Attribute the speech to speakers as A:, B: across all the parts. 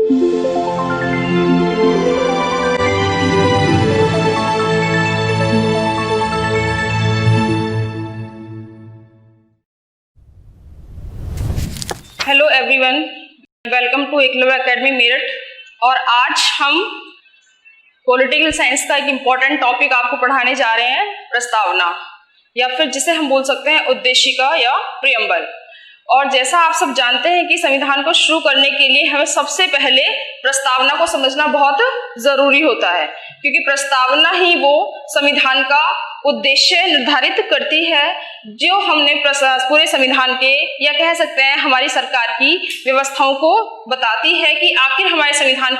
A: Hello everyone, welcome to Eklavya academy Meerut. और आज हम पॉलिटिकल साइंस का एक इम्पॉर्टेंट टॉपिक आपको पढ़ाने जा रहे हैं, प्रस्तावना, या फिर जिसे हम बोल सकते हैं उद्देशिका या प्रियम्बल। और जैसा आप सब जानते हैं कि संविधान को शुरू करने के लिए हमें सबसे पहले प्रस्तावना को समझना बहुत जरूरी होता है, क्योंकि प्रस्तावना ही वो संविधान का उद्देश्य निर्धारित करती है जो हमने पूरे संविधान के, या कह सकते हैं हमारी सरकार की व्यवस्थाओं को बताती है कि आखिर हमारे संविधान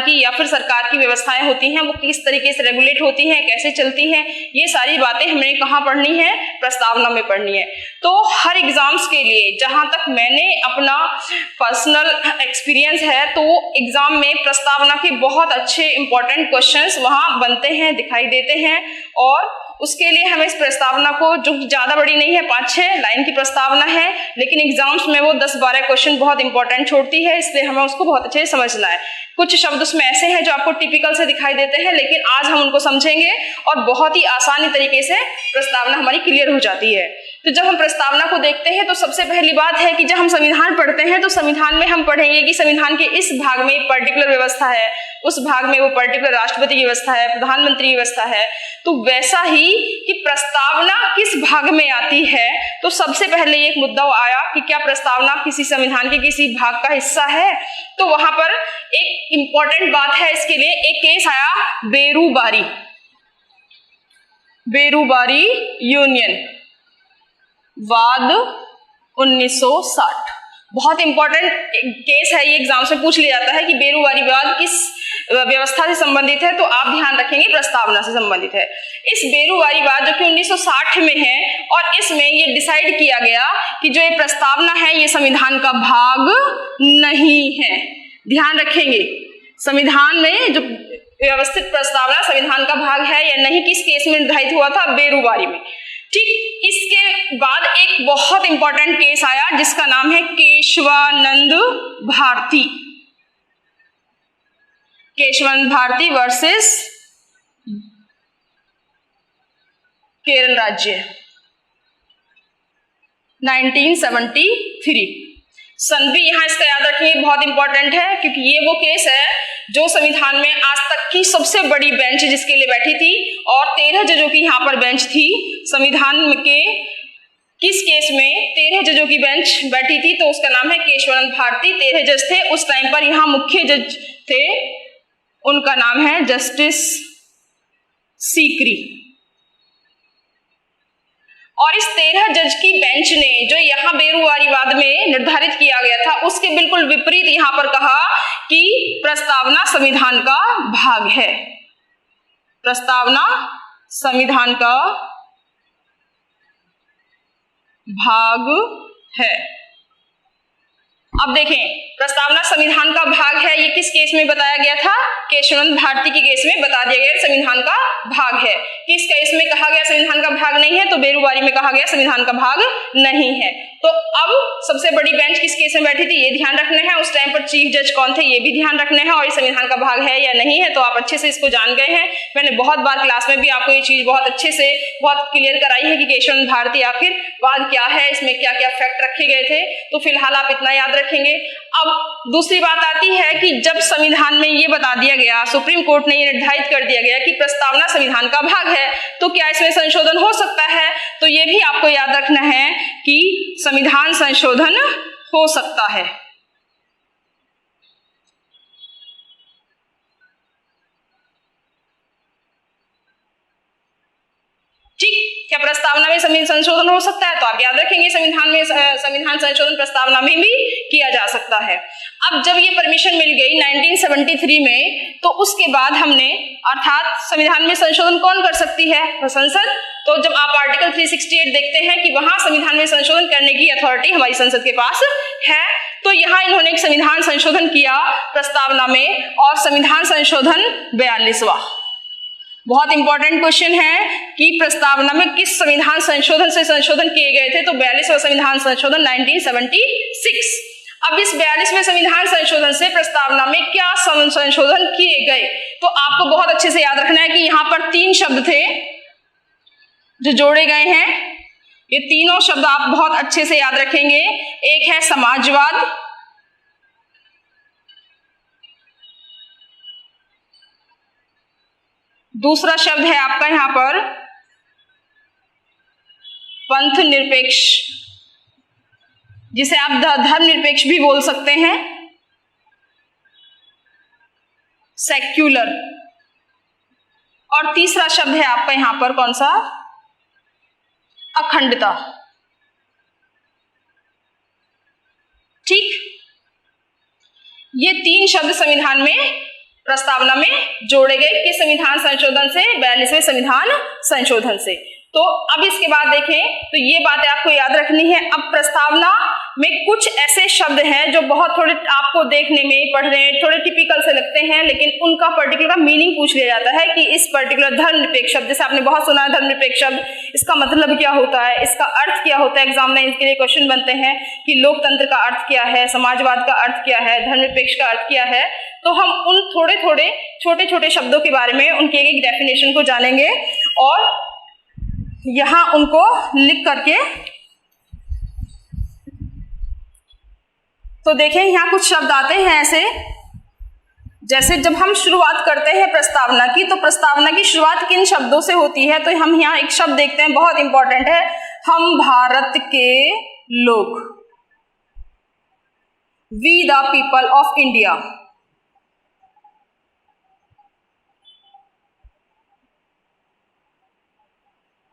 A: की या फिर सरकार की व्यवस्थाएं होती हैं वो किस तरीके से रेगुलेट होती हैं, कैसे चलती हैं। ये सारी बातें हमने कहाँ पढ़नी है? प्रस्तावना में पढ़नी है। तो हर एग्जाम्स के लिए, जहां तक मैंने अपना पर्सनल एक्सपीरियंस है, तो एग्जाम में प्रस्तावना के बहुत अच्छे इंपॉर्टेंट क्वेश्चंस वहां बनते हैं, दिखाई देते हैं। और उसके लिए हमें इस प्रस्तावना को, जो ज्यादा बड़ी नहीं है, 5-6 लाइन की प्रस्तावना है, लेकिन एग्जाम्स में वो 10-12 क्वेश्चन बहुत इंपॉर्टेंट छोड़ती है, इसलिए हमें उसको बहुत अच्छे से समझना है। कुछ शब्द उसमें ऐसे हैं जो आपको टिपिकल से दिखाई देते हैं, लेकिन आज हम उनको समझेंगे और बहुत ही आसानी तरीके से प्रस्तावना हमारी क्लियर हो जाती है। तो जब हम प्रस्तावना को देखते हैं तो सबसे पहली बात है कि जब हम संविधान पढ़ते हैं तो संविधान में हम पढ़ेंगे कि संविधान के इस भाग में एक पर्टिकुलर व्यवस्था है, उस भाग में वो पर्टिकुलर राष्ट्रपति की व्यवस्था है, प्रधानमंत्री की व्यवस्था है। तो वैसा ही कि प्रस्तावना किस भाग में आती है, तो सबसे पहले एक मुद्दा आया कि क्या प्रस्तावना किसी संविधान के किसी भाग का हिस्सा है। तो वहां पर एक इंपॉर्टेंट बात है, इसके लिए एक केस आया बेरूबारी यूनियन वाद 1960। बहुत इंपॉर्टेंट केस है ये, एग्जाम से पूछ लिया जाता है कि बेरूबारी वाद किस व्यवस्था से संबंधित है, तो आप ध्यान रखेंगे प्रस्तावना से संबंधित है। इस बेरूबारी वाद जो कि 1960 में है, और इसमें ये डिसाइड किया गया कि जो ये प्रस्तावना है ये संविधान का भाग नहीं है। ध्यान रखेंगे, संविधान में जो व्यवस्थित प्रस्तावना संविधान का भाग है या नहीं, किस केस में निर्धारित हुआ था? बेरूबारी में। ठीक, इसके बाद एक बहुत इंपॉर्टेंट केस आया जिसका नाम है केशवानंद भारती वर्सेस केरल राज्य, 1973। सन भी यहाँ इसका याद रखिए, बहुत इंपॉर्टेंट है, क्योंकि ये वो केस है जो संविधान में आज तक की सबसे बड़ी बेंच जिसके लिए बैठी थी, और 13 जजों की यहाँ पर बेंच थी। संविधान के किस केस में 13 जजों की बेंच बैठी थी? तो उसका नाम है केशवानंद भारती। 13 जज थे उस टाइम पर। यहाँ मुख्य जज थे, उनका नाम है जस्टिस सीकरी। और इस 13 जज की बेंच ने जो यहाँ बेरूबारी वाद में निर्धारित किया गया था, उसके बिल्कुल विपरीत यहाँ पर कहा कि प्रस्तावना संविधान का भाग है। प्रस्तावना संविधान का भाग है। अब देखें, प्रस्तावना संविधान का भाग है, ये किस केस में बताया गया था? केशवानंद भारती के केस में बता दिया गया संविधान का भाग है। किस केस में कहा गया संविधान का भाग नहीं है? तो बेरूबारी में कहा गया संविधान का भाग नहीं है। तो अब सबसे बड़ी बेंच किस केस में बैठी थी, ये ध्यान रखना है। उस टाइम पर चीफ जज कौन थे, ये भी ध्यान रखना है। और ये संविधान का भाग है या नहीं है, तो आप अच्छे से इसको जान गए हैं। मैंने बहुत बार क्लास में भी आपको ये चीज बहुत अच्छे से बहुत क्लियर कराई है कि केशवानंद भारती आखिर वाद क्या है, इसमें क्या क्या फैक्ट रखे गए थे। तो फिलहाल आप इतना याद रखेंगे। अब दूसरी बात आती है कि जब संविधान में ये बता दिया गया, सुप्रीम कोर्ट ने ये निर्धारित कर दिया गया कि प्रस्तावना संविधान का भाग है, तो क्या इसमें संशोधन हो सकता है? तो ये भी आपको याद रखना है कि संविधान संशोधन हो सकता है। ठीक, क्या प्रस्तावना में संशोधन हो सकता है? तो आप याद रखेंगे संविधान संशोधन प्रस्तावना में भी किया जा सकता है। अब जब ये परमिशन मिल गई 1973 में, तो उसके बाद हमने, अर्थात संविधान में संशोधन कौन कर सकती है? तो संसद। तो जब आप आर्टिकल 368 देखते हैं कि वहां संविधान में संशोधन करने की अथॉरिटी हमारी संसद के पास है, तो यहाँ इन्होंने एक संविधान संशोधन किया प्रस्तावना में, और संविधान संशोधन 42वां। बहुत इंपॉर्टेंट क्वेश्चन है कि प्रस्तावना में किस संविधान संशोधन से संशोधन किए गए थे? तो 42वां संविधान संशोधन 1976। अब इस 42वें संविधान संशोधन से प्रस्तावना में क्या संशोधन किए गए, तो आपको बहुत अच्छे से याद रखना है कि यहाँ पर 3 शब्द थे जो जोड़े गए हैं। ये तीनों शब्द आप बहुत अच्छे से याद रखेंगे। एक है समाजवाद, दूसरा शब्द है आपका यहाँ पर पंथ निरपेक्ष, जिसे आप धर्मनिरपेक्ष भी बोल सकते हैं, सेक्युलर, और तीसरा शब्द है आपका यहां पर कौन सा, अखंडता। ठीक, ये 3 शब्द संविधान में प्रस्तावना में जोड़े गए किस संविधान संशोधन से, 42वें संविधान संशोधन से। तो अब इसके बाद देखें तो ये बातें आपको याद रखनी है। अब प्रस्तावना में कुछ ऐसे शब्द हैं जो बहुत थोड़े आपको देखने में पढ़ने थोड़े टिपिकल से लगते हैं, लेकिन उनका पर्टिकुलर मीनिंग पूछ लिया जाता है कि इस पर्टिकुलर धर्मनिरपेक्ष शब्द, जैसे आपने बहुत सुना है धर्मनिरपेक्ष शब्द, इसका मतलब क्या होता है, इसका अर्थ क्या होता है। एग्जाम में इसके लिए क्वेश्चन बनते हैं कि लोकतंत्र का अर्थ क्या है, समाजवाद का अर्थ क्या है, धर्मनिरपेक्ष का अर्थ क्या है। तो हम उन थोड़े थोड़े छोटे छोटे शब्दों के बारे में उनके एक डेफिनेशन को जानेंगे और यहां उनको लिख करके, तो देखें यहां कुछ शब्द आते हैं ऐसे, जैसे जब हम शुरुआत करते हैं प्रस्तावना की, तो प्रस्तावना की शुरुआत किन शब्दों से होती है। तो हम यहां एक शब्द देखते हैं, बहुत इंपॉर्टेंट है, हम भारत के लोग, we the people of India.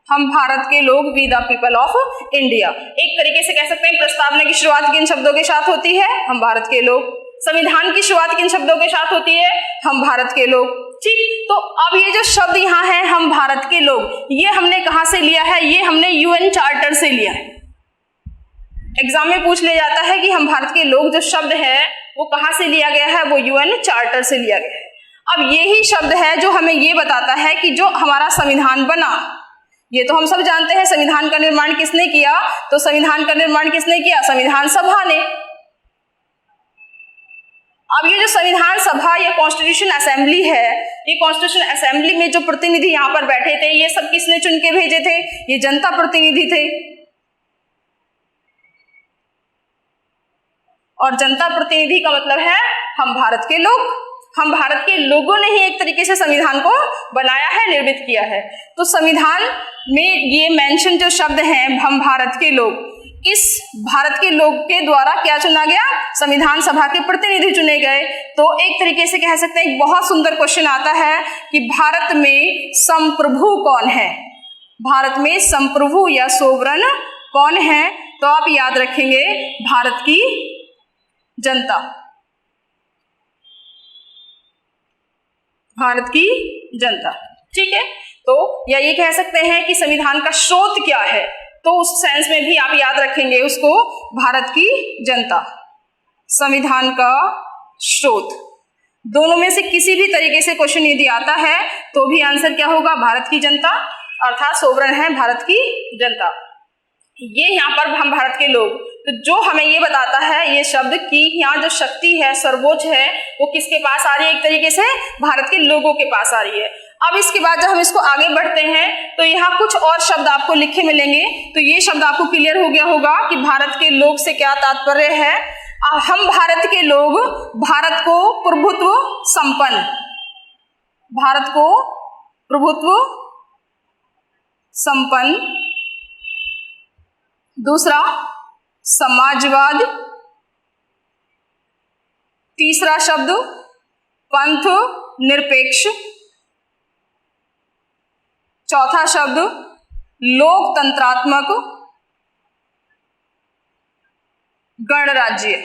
A: हम भारत के लोग, we the people of India. एक तरीके से कह सकते हैं प्रस्तावना की शुरुआत किन शब्दों के साथ होती है, हम भारत के लोग। संविधान की शुरुआत किन शब्दों के साथ होती है, हम भारत के लोग। ठीक, तो अब ये जो शब्द यहाँ है हम भारत के लोग, ये हमने कहाँ से लिया है, ये हमने यूएन चार्टर से लिया है। एग्जाम में पूछ लिया जाता है कि हम भारत के लोग जो शब्द है वो कहाँ से लिया गया है, वो यूएन चार्टर से लिया गया है। अब यही शब्द है जो हमें ये बताता है कि जो हमारा संविधान बना, ये तो हम सब जानते हैं संविधान का निर्माण किसने किया, तो संविधान का निर्माण किसने किया, संविधान सभा ने। अब ये जो संविधान सभा या कॉन्स्टिट्यूशन असेंबली है, ये कॉन्स्टिट्यूशन असेंबली में जो प्रतिनिधि यहाँ पर बैठे थे, ये सब किसने चुन के भेजे थे, ये जनता प्रतिनिधि थे। और जनता प्रतिनिधि का मतलब है हम भारत के लोग। हम भारत के लोगों ने ही एक तरीके से संविधान को बनाया है, निर्मित किया है। तो संविधान में ये मेंशन जो शब्द हैं हम भारत के लोग, इस भारत के लोग के द्वारा क्या चुना गया, संविधान सभा के प्रतिनिधि चुने गए। तो एक तरीके से कह सकते हैं एक बहुत सुंदर क्वेश्चन आता है कि भारत में संप्रभु कौन है, भारत में संप्रभु या सोवरन कौन है। तो आप याद रखेंगे भारत की जनता, भारत की जनता। ठीक है, तो या ये कह सकते हैं कि संविधान का स्रोत क्या है, तो उस सेंस में भी आप याद रखेंगे उसको, भारत की जनता, संविधान का स्रोत। दोनों में से किसी भी तरीके से क्वेश्चन यदि आता है तो भी आंसर क्या होगा, भारत की जनता, अर्थात सोवरन है भारत की जनता। ये यहाँ पर हम भारत के लोग, तो जो हमें ये बताता है ये शब्द कि यहाँ जो शक्ति है सर्वोच्च है वो किसके पास आ रही है, एक तरीके से भारत के लोगों के पास आ रही है। अब इसके बाद जब हम इसको आगे बढ़ते हैं तो यहाँ कुछ और शब्द आपको लिखे मिलेंगे। तो ये शब्द आपको क्लियर हो गया होगा कि भारत के लोग से क्या तात्पर्य है। हम भारत के लोग भारत को प्रभुत्व संपन्न, भारत को प्रभुत्व संपन्न, दूसरा समाजवाद, तीसरा शब्द पंथ निरपेक्ष, चौथा शब्द लोकतंत्रात्मक, गणराज्य।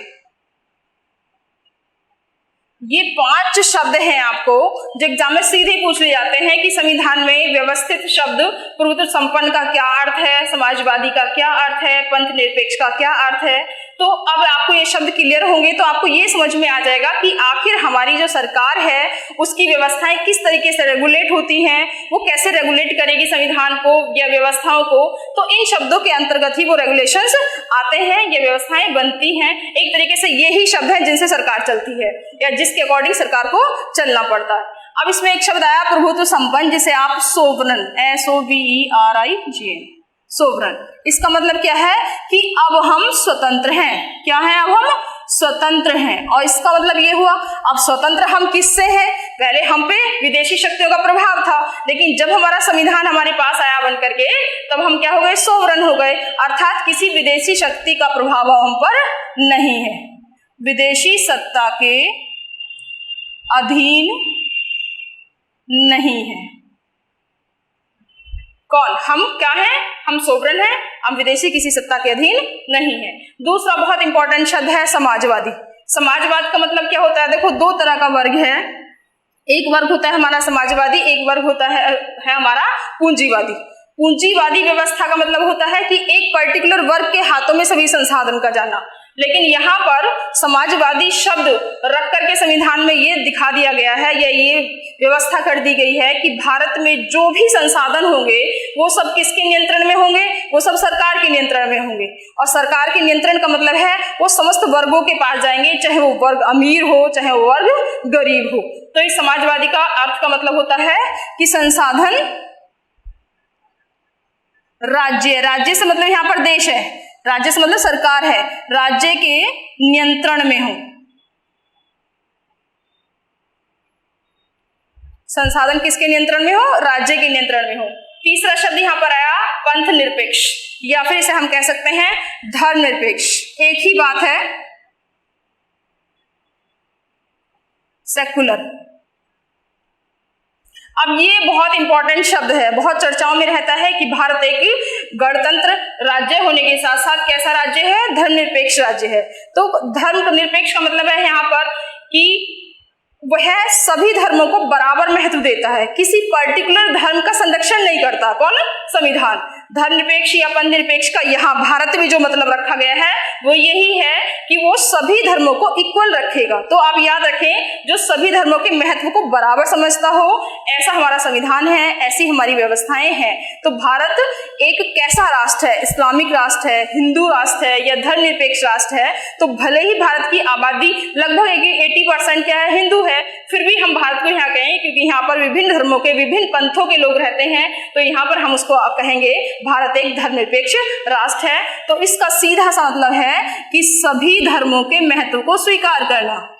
A: ये 5 शब्द हैं आपको जो एग्जाम में सीधे पूछ लिए जाते हैं कि संविधान में व्यवस्थित शब्द प्रभुत्व संपन्न का क्या अर्थ है, समाजवादी का क्या अर्थ है, पंथ निरपेक्ष का क्या अर्थ है। तो अब आपको ये शब्द क्लियर होंगे तो आपको ये समझ में आ जाएगा कि आखिर हमारी जो सरकार है उसकी व्यवस्थाएं किस तरीके से रेगुलेट होती हैं, वो कैसे रेगुलेट करेगी संविधान को या व्यवस्थाओं को। तो इन शब्दों के अंतर्गत ही वो रेगुलेशंस आते हैं, ये व्यवस्थाएं बनती हैं। एक तरीके से ये ही शब्द हैं जिनसे सरकार चलती है या जिसके अकॉर्डिंग सरकार को चलना पड़ता है। अब इसमें एक शब्द आया प्रभुत्व संपन्न, जिसे आप सोवरन, SOVEREIGN, सोवरन, इसका मतलब क्या है कि अब हम स्वतंत्र हैं। क्या है? अब हम स्वतंत्र हैं। और इसका मतलब ये हुआ अब स्वतंत्र हम किससे हैं? पहले हम पे विदेशी शक्तियों का प्रभाव था, लेकिन जब हमारा संविधान हमारे पास आया बन करके तब हम क्या हो गए? सोवरन हो गए, अर्थात किसी विदेशी शक्ति का प्रभाव हम पर नहीं है, विदेशी सत्ता के अधीन नहीं है। कौन? हम क्या हैं? हम सोवरन हैं, हम विदेशी किसी सत्ता के अधीन नहीं है। दूसरा बहुत इंपॉर्टेंट शब्द है समाजवादी। समाजवाद का मतलब क्या होता है? देखो, दो तरह का वर्ग है, एक वर्ग होता है हमारा समाजवादी, एक वर्ग होता है हमारा पूंजीवादी। पूंजीवादी व्यवस्था का मतलब होता है कि एक पर्टिकुलर वर्ग के हाथों में सभी संसाधन का जाना, लेकिन यहाँ पर समाजवादी शब्द रख करके संविधान में ये दिखा दिया गया है या ये व्यवस्था कर दी गई है कि भारत में जो भी संसाधन होंगे वो सब किसके नियंत्रण में होंगे? वो सब सरकार के नियंत्रण में होंगे। और सरकार के नियंत्रण का मतलब है वो समस्त वर्गों के पास जाएंगे, चाहे वो वर्ग अमीर हो चाहे वो वर्ग गरीब हो। तो इस समाजवादी का अर्थ का मतलब होता है कि संसाधन राज्य, राज्य से मतलब यहाँ पर देश है, राज्य से मतलब सरकार है, राज्य के नियंत्रण में हो। संसाधन किसके नियंत्रण में हो? राज्य के नियंत्रण में हो। तीसरा शब्द यहाँ पर आया पंथ निरपेक्ष, या फिर इसे हम कह सकते हैं धर्म निरपेक्ष। एक ही बात है, सेकुलर। अब ये बहुत इंपॉर्टेंट शब्द है, बहुत चर्चाओं में रहता है कि भारत एक गणतंत्र राज्य होने के साथ साथ कैसा राज्य है? धर्मनिरपेक्ष राज्य है। तो धर्मनिरपेक्ष का मतलब है यहाँ पर कि वह सभी धर्मों को बराबर महत्व देता है, किसी पर्टिकुलर धर्म का संरक्षण नहीं करता। कौन? संविधान। धर्मनिरपेक्ष या पंथ निरपेक्ष का यहाँ भारत में जो मतलब रखा गया है वो यही है कि वो सभी धर्मों को इक्वल रखेगा। तो आप याद रखें, जो सभी धर्मों के महत्व को बराबर समझता हो, ऐसा हमारा संविधान है, ऐसी हमारी व्यवस्थाएं हैं। तो भारत एक कैसा राष्ट्र है? इस्लामिक राष्ट्र है, हिंदू राष्ट्र है या धर्मनिरपेक्ष राष्ट्र है। तो भले ही भारत की आबादी लगभग 80% क्या है? हिंदू है, फिर भी हम भारत को यहाँ कहें क्योंकि यहाँ पर विभिन्न धर्मों के, विभिन्न पंथों के लोग रहते हैं, तो यहाँ पर हम उसको कहेंगे भारत एक धर्मनिरपेक्ष राष्ट्र है। तो इसका सीधा सा मतलब है कि सभी धर्मों के महत्व को स्वीकार करना।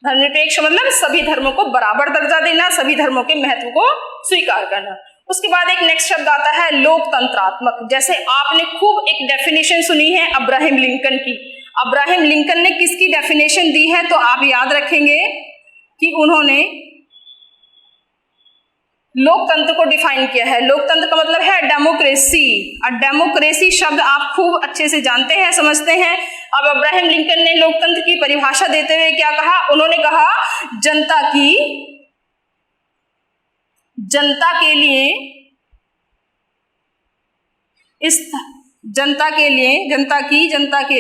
A: धर्मनिरपेक्ष मतलब सभी धर्मों को बराबर दर्जा देना, सभी धर्मों के महत्व को स्वीकार करना। उसके बाद एक नेक्स्ट शब्द आता है लोकतंत्रात्मक। जैसे आपने खूब एक डेफिनेशन सुनी है अब्राहम लिंकन की। अब्राहम लिंकन ने किसकी डेफिनेशन दी है? तो आप याद रखेंगे कि उन्होंने लोकतंत्र को डिफाइन किया है। लोकतंत्र का मतलब है डेमोक्रेसी। और डेमोक्रेसी शब्द आप खूब अच्छे से जानते हैं, समझते हैं। अब अब्राहम लिंकन ने लोकतंत्र की परिभाषा देते हुए क्या कहा? उन्होंने कहा जनता के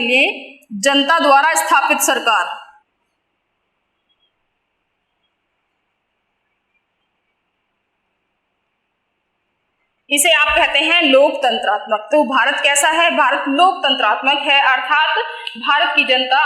A: लिए जनता द्वारा स्थापित सरकार। इसे आप कहते हैं लोकतंत्रात्मक। तो भारत कैसा है? भारत लोकतंत्रात्मक है, अर्थात भारत की जनता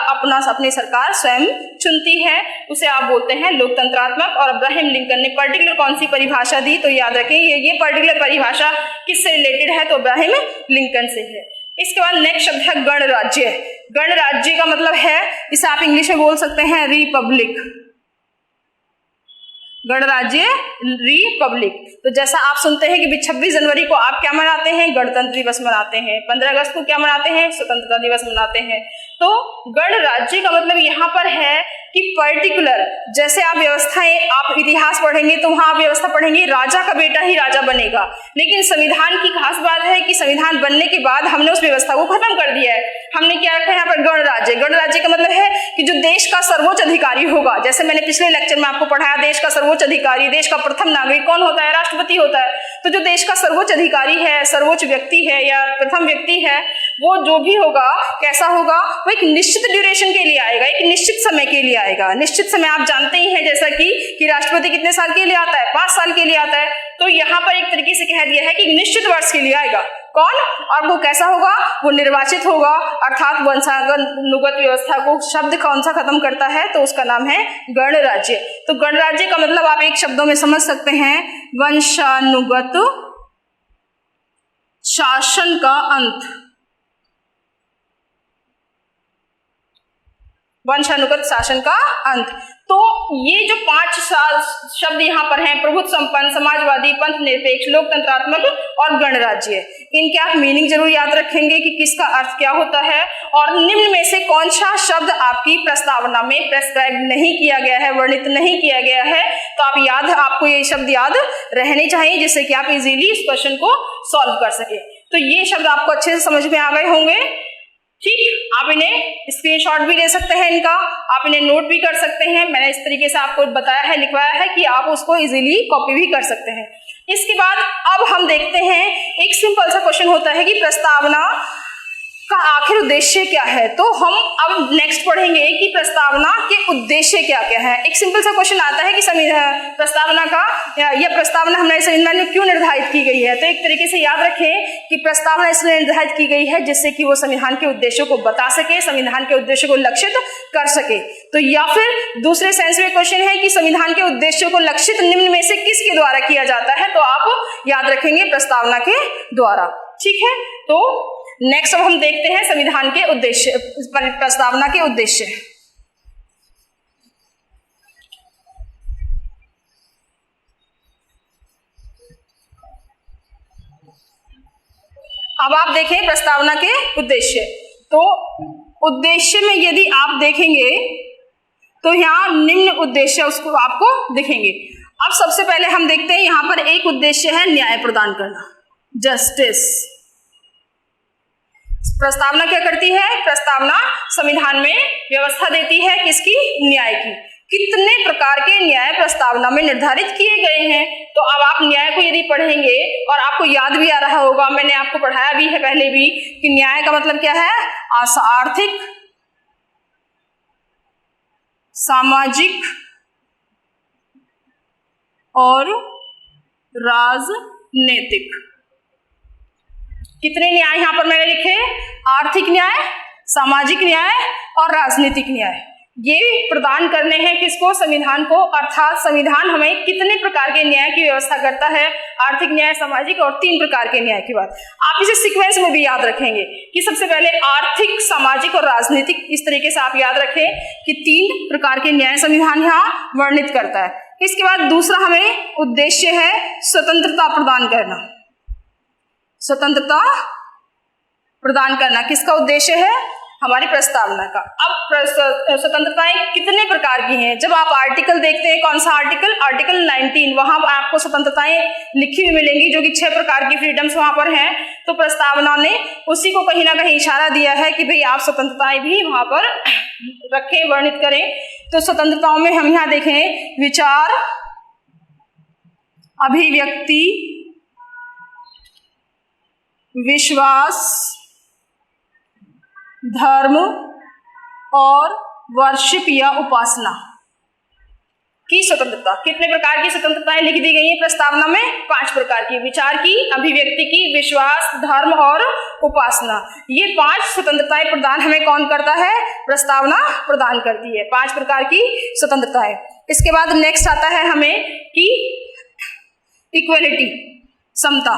A: अपनी सरकार स्वयं चुनती है, उसे आप बोलते हैं लोकतंत्रात्मक। और अब्राहम लिंकन ने पर्टिकुलर कौन सी परिभाषा दी? तो याद रखें ये पर्टिकुलर परिभाषा किससे रिलेटेड है? तो अब्राहम लिंकन से है। इसके बाद नेक्स्ट शब्द है गणराज्य। गणराज्य का मतलब है, इसे आप इंग्लिश में बोल सकते हैं रिपब्लिक। गणराज्य, रिपब्लिक। तो जैसा आप सुनते हैं कि 26 जनवरी को आप क्या मनाते हैं? गणतंत्र दिवस मनाते हैं। 15 अगस्त को क्या मनाते हैं? स्वतंत्रता दिवस मनाते हैं। तो गणराज्य का मतलब यहाँ पर है कि पर्टिकुलर, जैसे आप व्यवस्थाएं, आप इतिहास पढ़ेंगे तो वहां आप व्यवस्था पढ़ेंगे राजा का बेटा ही राजा बनेगा, लेकिन संविधान की खास बात है कि संविधान बनने के बाद हमने उस व्यवस्था को खत्म कर दिया है। हमने क्या रखा है यहाँ पर गणराज्य। गणराज्य का मतलब है कि जो देश का सर्वोच्च अधिकारी होगा। जैसे मैंने पिछले लेक्चर में आपको पढ़ाया, देश का सर्वोच्च अधिकारी, देश का प्रथम नागरिक कौन होता है? राष्ट्रपति होता है। तो जो देश का सर्वोच्च अधिकारी है, सर्वोच्च व्यक्ति है या प्रथम व्यक्ति है, वो जो भी होगा कैसा होगा? वो एक निश्चित ड्यूरेशन के लिए आएगा, एक निश्चित समय के लिए आएगा। निश्चित समय आप जानते ही हैं जैसा कि राष्ट्रपति कितने साल के लिए आता है? 5 साल के लिए आता है। तो यहाँ पर एक तरीके से कह दिया है कि निश्चित वर्ष के लिए आएगा। कौन? और वो कैसा होगा? वो निर्वाचित होगा, अर्थात वंशानुगत व्यवस्था को शब्द कौन सा खत्म करता है? तो उसका नाम है गणराज्य। तो गणराज्य का मतलब आप एक शब्दों में समझ सकते हैं, वंशानुगत शासन का अंत। वंशानुगत शासन का अंत। तो ये जो 5 शब्द यहाँ पर हैं, प्रभुत्व संपन्न, समाजवादी, पंथ निरपेक्ष, लोकतंत्रात्मक और गणराज्य, इनके आप मीनिंग जरूर याद रखेंगे कि किसका अर्थ क्या होता है और निम्न में से कौन सा शब्द आपकी प्रस्तावना में प्रेस्क्राइब नहीं किया गया है, वर्णित नहीं किया गया है। तो आपको ये शब्द याद रहने चाहिए जिससे कि आप इजीली इस क्वेश्चन को सॉल्व कर सके। तो ये शब्द आपको अच्छे से समझ में आ गए होंगे। ठीक, आप इन्हें स्क्रीनशॉट भी ले सकते हैं इनका, आप इन्हें नोट भी कर सकते हैं। मैंने इस तरीके से आपको बताया है, लिखवाया है कि आप उसको इजीली कॉपी भी कर सकते हैं। इसके बाद अब हम देखते हैं, एक सिंपल सा क्वेश्चन होता है कि प्रस्तावना का आखिर उद्देश्य क्या है। तो हम अब नेक्स्ट पढ़ेंगे कि प्रस्तावना के उद्देश्य क्या क्या है। एक सिंपल सा क्वेश्चन आता है कि प्रस्तावना का यह प्रस्तावना हमारे संविधान में क्यों निर्धारित की गई है। तो एक तरीके से याद रखें कि प्रस्तावना इसलिए निर्धारित की गई है जिससे कि वो संविधान के उद्देश्यों को बता सके, संविधान के उद्देश्यों को लक्षित कर सके। तो या फिर दूसरे सेंस में क्वेश्चन है कि संविधान के उद्देश्यों को लक्षित निम्न में से किसके द्वारा किया जाता है। तो आप याद रखेंगे प्रस्तावना के द्वारा। ठीक है, तो नेक्स्ट अब हम देखते हैं संविधान के उद्देश्य, प्रस्तावना के उद्देश्य। अब आप देखें प्रस्तावना के उद्देश्य। तो उद्देश्य में यदि आप देखेंगे तो यहाँ निम्न उद्देश्य उसको आपको दिखेंगे। अब सबसे पहले हम देखते हैं, यहाँ पर एक उद्देश्य है न्याय प्रदान करना, जस्टिस। प्रस्तावना क्या करती है? प्रस्तावना संविधान में व्यवस्था देती है किसकी? न्याय की। कितने प्रकार के न्याय प्रस्तावना में निर्धारित किए गए हैं। तो अब आप न्याय को यदि पढ़ेंगे और आपको याद भी आ रहा होगा, मैंने आपको पढ़ाया भी है पहले भी, कि न्याय का मतलब क्या है? आर्थिक, सामाजिक और राजनीतिक। कितने न्याय यहां पर मैंने लिखे? आर्थिक न्याय, सामाजिक न्याय और राजनीतिक न्याय। ये प्रदान करने हैं किसको? संविधान को। अर्थात संविधान हमें कितने प्रकार के न्याय की व्यवस्था करता है? आर्थिक न्याय, सामाजिक और 3 प्रकार के न्याय की बात आप इसे सीक्वेंस में भी याद रखेंगे कि सबसे पहले आर्थिक, सामाजिक और राजनीतिक। इस तरीके से आप याद रखें कि 3 प्रकार के न्याय संविधान यहाँ वर्णित करता है। इसके बाद दूसरा हमें उद्देश्य है स्वतंत्रता प्रदान करना। स्वतंत्रता प्रदान करना किसका उद्देश्य है? हमारी प्रस्तावना का। अब स्वतंत्रताएं कितने प्रकार की हैं? जब आप आर्टिकल देखते हैं, कौन सा आर्टिकल? आर्टिकल 19, वहां आपको स्वतंत्रताएं लिखी हुई मिलेंगी जो कि 6 प्रकार की फ्रीडम्स वहां पर हैं। तो प्रस्तावना ने उसी को कहीं ना कहीं इशारा दिया है कि भाई आप स्वतंत्रताएं भी वहां पर रखें, वर्णित करें। तो स्वतंत्रताओं में हम यहाँ देखें विचार, अभिव्यक्ति, विश्वास, धर्म और वर्शिप या उपासना की स्वतंत्रता। कितने प्रकार की स्वतंत्रताएं लिख दी गई हैं प्रस्तावना में? 5 प्रकार की। विचार की, अभिव्यक्ति की, विश्वास, धर्म और उपासना। ये 5 स्वतंत्रताएं प्रदान हमें कौन करता है? प्रस्तावना प्रदान करती है 5 प्रकार की स्वतंत्रताएं। इसके बाद नेक्स्ट आता है हमें कि इक्वलिटी, समता।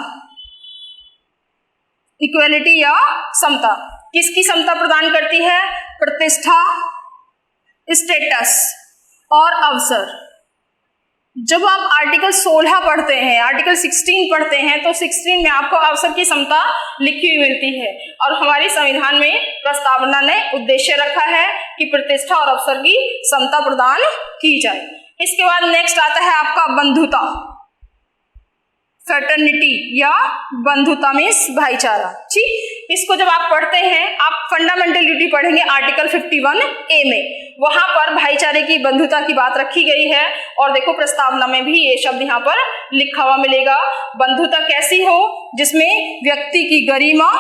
A: इक्वलिटी या समता किसकी समता प्रदान करती है? प्रतिष्ठा, स्टेटस और अवसर। जब आप आर्टिकल 16 पढ़ते हैं, आर्टिकल 16 पढ़ते हैं, तो 16 में आपको अवसर की समता लिखी हुई मिलती है। और हमारे संविधान में प्रस्तावना ने उद्देश्य रखा है कि प्रतिष्ठा और अवसर की समता प्रदान की जाए। इसके बाद नेक्स्ट आता है आपका बंधुता, फ्रेटर्निटी या बंधुता में भाईचारा। ठीक, इसको जब आप पढ़ते हैं, आप फंडामेंटल ड्यूटी पढ़ेंगे आर्टिकल 51A में, वहां पर भाईचारे की, बंधुता की बात रखी गई है। और देखो प्रस्तावना में भी ये शब्द यहाँ पर लिखा हुआ मिलेगा। बंधुता कैसी हो? जिसमें व्यक्ति की गरिमा,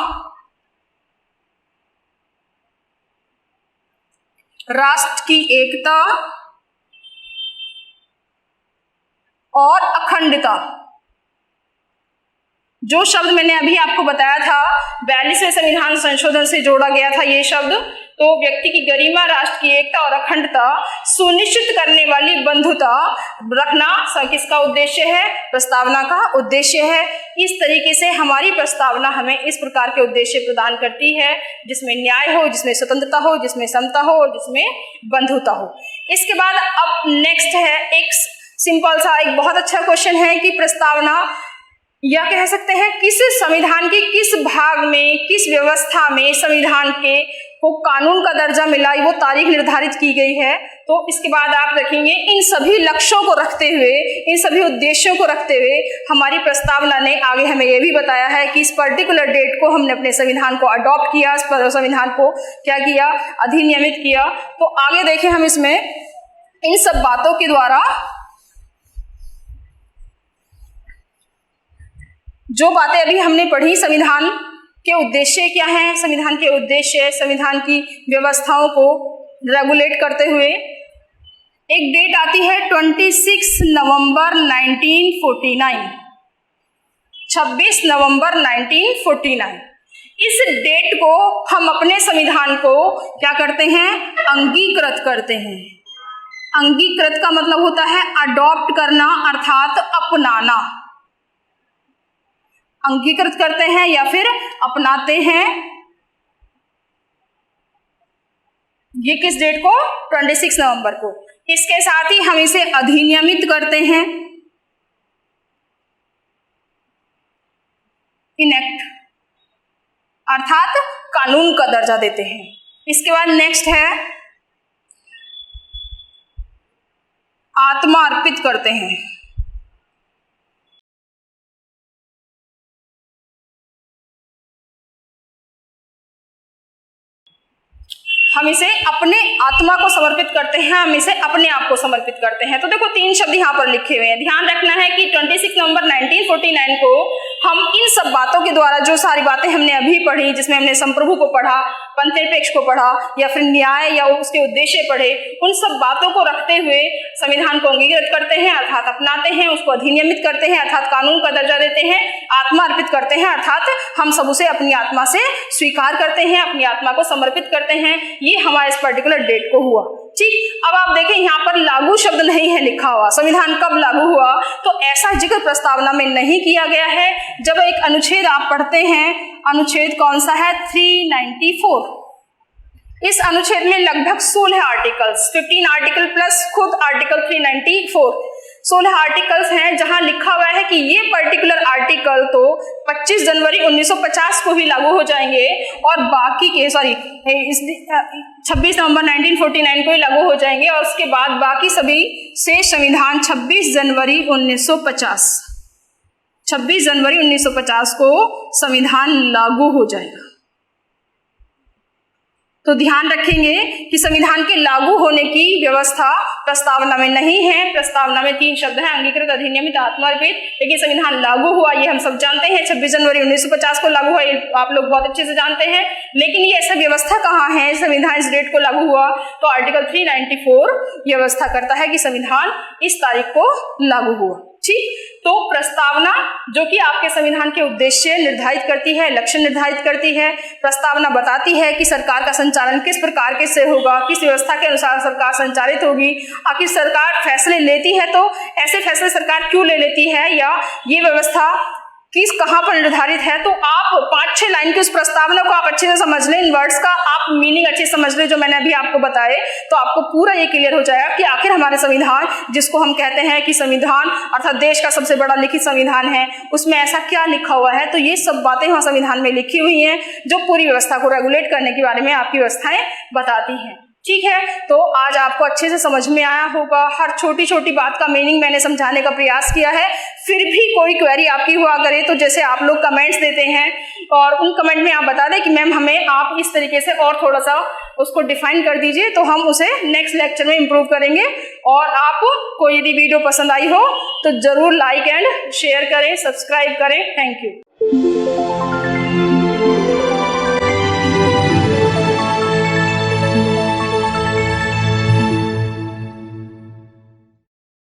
A: राष्ट्र की एकता और अखंडता, जो शब्द मैंने अभी आपको बताया था 42वें संविधान संशोधन से जोड़ा गया था ये शब्द, तो व्यक्ति की गरिमा, राष्ट्र की एकता और अखंडता सुनिश्चित करने वाली बंधुता रखना किसका उद्देश्य है? प्रस्तावना का उद्देश्य है। इस तरीके से हमारी प्रस्तावना हमें इस प्रकार के उद्देश्य प्रदान करती है, जिसमें न्याय हो, जिसमें स्वतंत्रता हो, जिसमें समता हो और जिसमें बंधुता हो। इसके बाद अब नेक्स्ट है एक सिंपल सा, एक बहुत अच्छा क्वेश्चन है कि प्रस्तावना, या कह सकते हैं किस संविधान के किस भाग में, किस व्यवस्था में संविधान के को कानून का दर्जा मिला, वो तारीख निर्धारित की गई है। तो इसके बाद आप देखेंगे इन सभी लक्ष्यों को रखते हुए, इन सभी उद्देश्यों को रखते हुए हमारी प्रस्तावना ने आगे हमें ये भी बताया है कि इस पर्टिकुलर डेट को हमने अपने संविधान को अडॉप्ट किया, इस संविधान को क्या किया? अधिनियमित किया। तो आगे देखें हम इसमें इन सब बातों के द्वारा, जो बातें अभी हमने पढ़ी, संविधान के उद्देश्य क्या हैं, संविधान के उद्देश्य, संविधान की व्यवस्थाओं को रेगुलेट करते हुए एक डेट आती है 26 नवंबर 1949, 26 नवंबर 1949। इस डेट को हम अपने संविधान को क्या करते हैं? अंगीकृत करते हैं। अंगीकृत का मतलब होता है अडॉप्ट करना अर्थात अपनाना। अंगीकृत करते हैं या फिर अपनाते हैं। ये किस डेट को? 26 नवंबर को। इसके साथ ही हम इसे अधिनियमित करते हैं, इनेक्ट अर्थात कानून का दर्जा देते हैं। इसके बाद नेक्स्ट है आत्मा अर्पित करते हैं। हम इसे अपने आत्मा को समर्पित करते हैं, हम इसे अपने आप को समर्पित करते हैं। तो देखो 3 शब्द यहाँ पर लिखे हुए हैं। ध्यान रखना है कि 26 नवंबर 1949 को हम इन सब बातों के द्वारा, जो सारी बातें हमने अभी पढ़ी, जिसमें हमने संप्रभु को पढ़ा, पंथनिरपेक्ष को पढ़ा या फिर न्याय या उसके उद्देश्य पढ़े, उन सब बातों को रखते हुए संविधान को अंगीकृत करते हैं अर्थात अपनाते हैं, उसको अधिनियमित करते हैं अर्थात कानून का दर्जा देते हैं, आत्मा अर्पित करते हैं अर्थात हम सब उसे अपनी आत्मा से स्वीकार करते हैं, अपनी आत्मा को समर्पित करते हैं। ये हमारे इस पर्टिकुलर डेट को हुआ। ठीक, अब आप देखें यहाँ पर लागू शब्द नहीं है लिखा हुआ। संविधान कब लागू हुआ? तो ऐसा जिक्र प्रस्तावना में नहीं किया गया है। जब एक अनुच्छेद आप पढ़ते हैं, अनुच्छेद कौन सा है? 394। इस अनुच्छेद में लगभग 16 आर्टिकल्स, 15 आर्टिकल प्लस खुद आर्टिकल 394, 16 आर्टिकल्स हैं, जहां लिखा हुआ है कि ये पर्टिकुलर आर्टिकल तो 25 जनवरी 1950 को ही लागू हो जाएंगे और बाकी के 26 नवंबर 1949 को ही लागू हो जाएंगे और उसके बाद बाकी सभी से संविधान 26 जनवरी 1950 को संविधान लागू हो जाएगा। तो ध्यान रखेंगे कि संविधान के लागू होने की व्यवस्था प्रस्तावना में नहीं है। प्रस्तावना में 3 शब्द हैं, अंगीकृत, अधिनियमित, आत्मा अर्पित। लेकिन संविधान लागू हुआ ये हम सब जानते हैं, 26 जनवरी 1950 को लागू हुआ, ये आप लोग बहुत अच्छे से जानते हैं। लेकिन ये ऐसा व्यवस्था कहाँ है संविधान इस डेट को लागू हुआ? तो आर्टिकल 394 व्यवस्था करता है कि संविधान इस तारीख को लागू हुआ। ठीक, तो प्रस्तावना जो कि आपके संविधान के उद्देश्य निर्धारित करती है, लक्ष्य निर्धारित करती है। प्रस्तावना बताती है कि सरकार का संचालन किस प्रकार के से होगा, किस व्यवस्था के अनुसार सरकार संचालित होगी। आखिर सरकार फैसले लेती है तो ऐसे फैसले सरकार क्यों ले लेती है, या ये व्यवस्था किस कहाँ पर निर्धारित है। तो आप 5-6 लाइन की उस प्रस्तावना को आप अच्छे से समझ लें, इन वर्ड्स का आप मीनिंग अच्छे से समझ लें जो मैंने अभी आपको बताए, तो आपको पूरा ये क्लियर हो जाएगा कि आखिर हमारे संविधान, जिसको हम कहते हैं कि संविधान अर्थात देश का सबसे बड़ा लिखित संविधान है, उसमें ऐसा क्या लिखा हुआ है। तो ये सब बातें वहाँ संविधान में लिखी हुई हैं जो पूरी व्यवस्था को रेगुलेट करने के बारे में आपकी व्यवस्थाएं बताती हैं। ठीक है, तो आज आपको अच्छे से समझ में आया होगा। हर छोटी छोटी बात का मीनिंग मैंने समझाने का प्रयास किया है। फिर भी कोई क्वेरी आपकी हुआ करे तो जैसे आप लोग कमेंट्स देते हैं और उन कमेंट में आप बता दें कि मैम हमें आप इस तरीके से और थोड़ा सा उसको डिफाइन कर दीजिए, तो हम उसे नेक्स्ट लेक्चर में इम्प्रूव करेंगे। और आपको यदि वीडियो पसंद आई हो तो ज़रूर लाइक एंड शेयर करें, सब्सक्राइब करें। Thank you.